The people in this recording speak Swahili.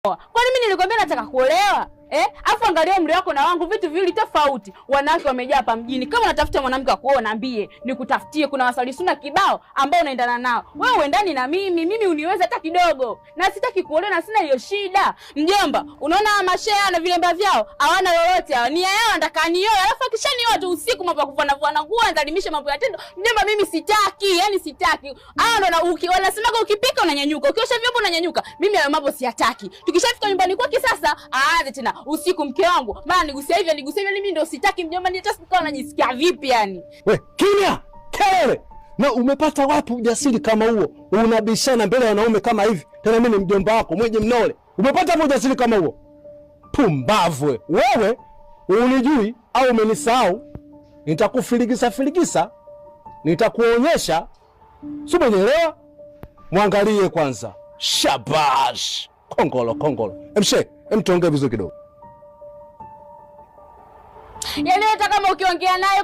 Kwani mimi nilikwambia nataka kuolewa? Afu angalia umri wako na wangu, vitu viwili tofauti. Wanawake wamejaa hapa mjini. Kama unatafuta mwanamke akuoa niambie, nikutafutie. Kuna waswali suna kibao ambao unaendana nao. Wewe uendani na mimi uniweza hata kidogo. Na sitaki kuolewa na sina hiyo shida. Mjomba, unaona masheha na vilemba vyao hawana lolote hao. Nia yao nataka nioe. Alafu akishanioa tu usiku mambo ya kuvana nguo, anadhalimisha mambo ya tendo. Mjomba mimi sitaki, yani sitaki. Hao ndo wanasemaga ukipika unanyanyuka, ukiosha vyombo unanyanyuka. Mimi hayo mambo siyataki. Tukishafika nyumbani kwake sasa, aanze tena usiku mke wangu, maana nigusia hivi mimi ndio sitaki mjomba, hata sikao najisikia vipi yani. We, kimya! Kelele! Na umepata wapi ujasiri kama huo? Unabishana mbele ya wanaume kama hivi. Tena mimi ni mjomba wako, mweje mnole. Umepata wapi ujasiri kama huo? Pumbavu wewe. Unijui au umenisahau? Nitakufiligisa. Nitakuonyesha. Sio unielewa? Muangalie kwanza. Shabash! Kongolo. Tuongee vizuri kidogo. Yaani hata kama ukiongea naye